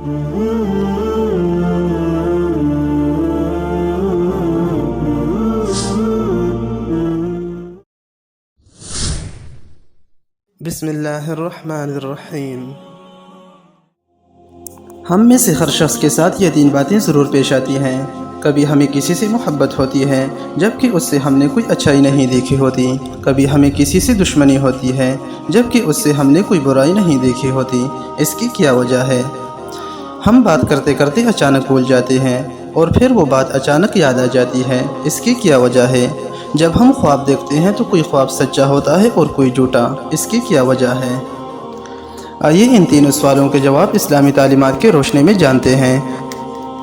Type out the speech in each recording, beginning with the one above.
بسم اللہ الرحمن الرحیم۔ ہم میں سے ہر شخص کے ساتھ یہ 3 باتیں ضرور پیش آتی ہیں۔ کبھی ہمیں کسی سے محبت ہوتی ہے جبکہ اس سے ہم نے کوئی اچھائی نہیں دیکھی ہوتی۔ کبھی ہمیں کسی سے دشمنی ہوتی ہے جبکہ اس سے ہم نے کوئی برائی نہیں دیکھی ہوتی۔ اس کی کیا وجہ ہے؟ ہم بات کرتے کرتے اچانک بھول جاتے ہیں اور پھر وہ بات اچانک یاد آ جاتی ہے۔ اس کی کیا وجہ ہے؟ جب ہم خواب دیکھتے ہیں تو کوئی خواب سچا ہوتا ہے اور کوئی جھوٹا۔ اس کی کیا وجہ ہے؟ آئیے ان 3 سوالوں کے جواب اسلامی تعلیمات کی روشنی میں جانتے ہیں۔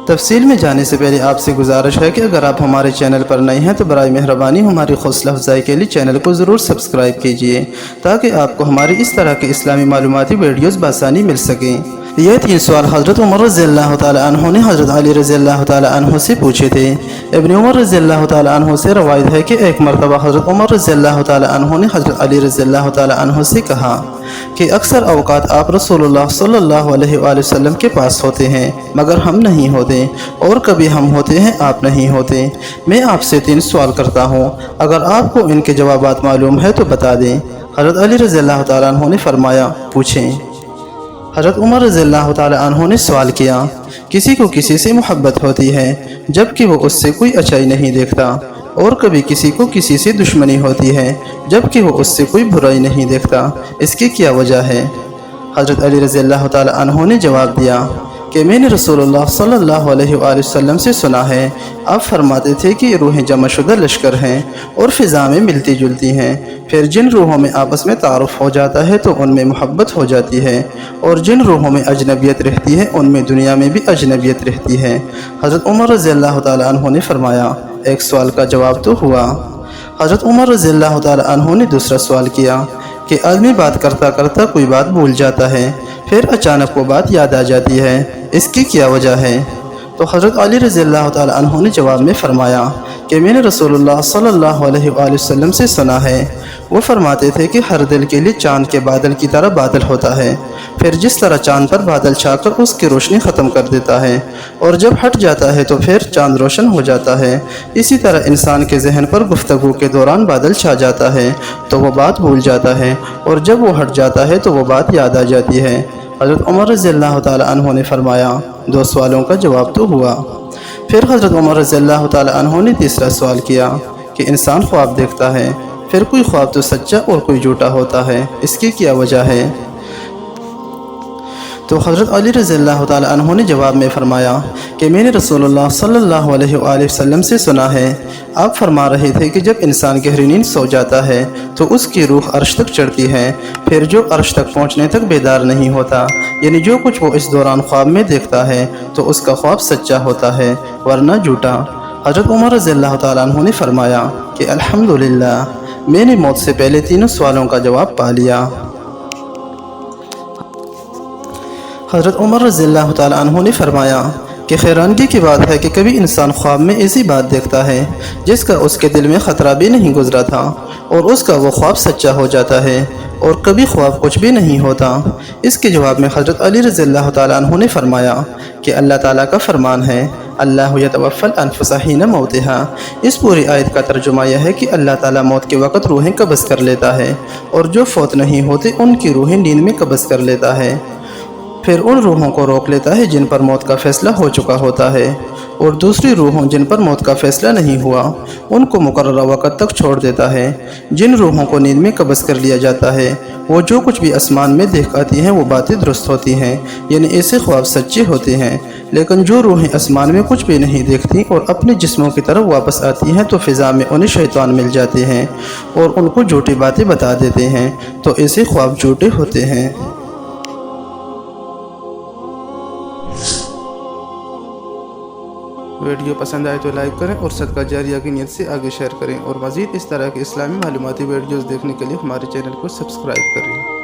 تفصیل میں جانے سے پہلے آپ سے گزارش ہے کہ اگر آپ ہمارے چینل پر نئے ہیں تو برائے مہربانی ہماری حوصلہ افزائی کے لیے چینل کو ضرور سبسکرائب کیجیے تاکہ آپ کو ہماری اس طرح کے اسلامی معلوماتی ویڈیوز بآسانی مل سکیں۔ یہ 3 سوال حضرت عمر رضی اللہ تعالیٰ عنہ نے حضرت علی رضی اللہ تعالیٰ عنہ سے پوچھے تھے۔ ابن عمر رضی اللہ تعالیٰ عنہ سے روایت ہے کہ ایک مرتبہ حضرت عمر رضی اللہ تعالیٰ عنہ نے حضرت علی رضی اللہ تعالیٰ عنہ سے کہا کہ اکثر اوقات آپ رسول اللہ صلی اللہ علیہ وآلہ وسلم کے پاس ہوتے ہیں مگر ہم نہیں ہوتے، اور کبھی ہم ہوتے ہیں آپ نہیں ہوتے۔ میں آپ سے 3 سوال کرتا ہوں، اگر آپ کو ان کے جوابات معلوم ہے تو بتا دیں۔ حضرت علی رضی اللہ تعالیٰ عنہ نے فرمایا، پوچھیں۔ حضرت عمر رضی اللہ تعالیٰ عنہ نے سوال کیا، کسی کو کسی سے محبت ہوتی ہے جبکہ وہ اس سے کوئی اچھائی نہیں دیکھتا، اور کبھی کسی کو کسی سے دشمنی ہوتی ہے جبکہ وہ اس سے کوئی برائی نہیں دیکھتا۔ اس کی کیا وجہ ہے؟ حضرت علی رضی اللہ تعالیٰ عنہ نے جواب دیا کہ میں نے رسول اللہ صلی اللہ علیہ وآلہ وسلم سے سنا ہے، آپ فرماتے تھے کہ روحیں جمع شدہ لشکر ہیں اور فضا میں ملتی جلتی ہیں، پھر جن روحوں میں آپس میں تعارف ہو جاتا ہے تو ان میں محبت ہو جاتی ہے، اور جن روحوں میں اجنبیت رہتی ہے ان میں دنیا میں بھی اجنبیت رہتی ہے۔ حضرت عمر رضی اللہ تعالیٰ عنہ نے فرمایا، ایک سوال کا جواب تو ہوا۔ حضرت عمر رضی اللہ تعالیٰ عنہ نے دوسرا سوال کیا کہ آدمی بات کرتا کرتا کوئی بات بھول جاتا ہے، پھر اچانک وہ بات یاد آ جاتی ہے، اس کی کیا وجہ ہے؟ تو حضرت علی رضی اللہ تعالیٰ عنہ نے جواب میں فرمایا کہ میں نے رسول اللہ صلی اللہ علیہ وآلہ وسلم سے سنا ہے، وہ فرماتے تھے کہ ہر دل کے لیے چاند کے بادل کی طرح بادل ہوتا ہے، پھر جس طرح چاند پر بادل چھا کر اس کی روشنی ختم کر دیتا ہے اور جب ہٹ جاتا ہے تو پھر چاند روشن ہو جاتا ہے، اسی طرح انسان کے ذہن پر گفتگو کے دوران بادل چھا جاتا ہے تو وہ بات بھول جاتا ہے، اور جب وہ ہٹ جاتا ہے تو وہ بات یاد آ جاتی ہے۔ حضرت عمر رضی اللہ تعالیٰ عنہ نے فرمایا، 2 سوالوں کا جواب تو ہوا۔ پھر حضرت عمر رضی اللہ تعالیٰ عنہ نے تیسرا سوال کیا کہ انسان خواب دیکھتا ہے، پھر کوئی خواب تو سچا اور کوئی جھوٹا ہوتا ہے، اس کی کیا وجہ ہے؟ تو حضرت علی رضی اللہ تعالیٰ عنہ نے جواب میں فرمایا کہ میں نے رسول اللہ صلی اللہ علیہ وآلہ وسلم سے سنا ہے، آپ فرما رہے تھے کہ جب انسان گہری نیند سو جاتا ہے تو اس کی روح عرش تک چڑھتی ہے، پھر جو عرش تک پہنچنے تک بیدار نہیں ہوتا، یعنی جو کچھ وہ اس دوران خواب میں دیکھتا ہے تو اس کا خواب سچا ہوتا ہے ورنہ جھوٹا۔ حضرت عمر رضی اللہ تعالیٰ عنہ نے فرمایا کہ الحمدللہ، میں نے موت سے پہلے 3 سوالوں کا جواب پا لیا۔ حضرت عمر رضی اللہ تعالیٰ عنہ نے فرمایا کہ حیرانگی کی بات ہے کہ کبھی انسان خواب میں ایسی بات دیکھتا ہے جس کا اس کے دل میں خطرہ بھی نہیں گزرا تھا اور اس کا وہ خواب سچا ہو جاتا ہے، اور کبھی خواب کچھ بھی نہیں ہوتا۔ اس کے جواب میں حضرت علی رضی اللہ تعالیٰ عنہ نے فرمایا کہ اللہ تعالیٰ کا فرمان ہے، اللہ یتوفی الانفس حین موتہا۔ اس پوری آیت کا ترجمہ یہ ہے کہ اللہ تعالیٰ موت کے وقت روحیں قبض کر لیتا ہے، اور جو فوت نہیں ہوتے ان کی روحیں نیند میں قبض کر لیتا ہے، پھر ان روحوں کو روک لیتا ہے جن پر موت کا فیصلہ ہو چکا ہوتا ہے، اور دوسری روحوں جن پر موت کا فیصلہ نہیں ہوا ان کو مقررہ وقت تک چھوڑ دیتا ہے۔ جن روحوں کو نیند میں قبض کر لیا جاتا ہے وہ جو کچھ بھی آسمان میں دیکھ آتی ہیں وہ باتیں درست ہوتی ہیں، یعنی ایسے خواب سچے ہوتے ہیں، لیکن جو روحیں آسمان میں کچھ بھی نہیں دیکھتی اور اپنے جسموں کی طرف واپس آتی ہیں تو فضا میں انہیں شیطان مل جاتے ہیں اور ان کو جھوٹی باتیں بتا دیتے ہیں، تو ایسے خواب جھوٹے ہوتے ہیں۔ ویڈیو پسند آئے تو لائک کریں اور صدقہ جاریہ کی نیت سے آگے شیئر کریں، اور مزید اس طرح کے اسلامی معلوماتی ویڈیوز دیکھنے کے لیے ہمارے چینل کو سبسکرائب کریں۔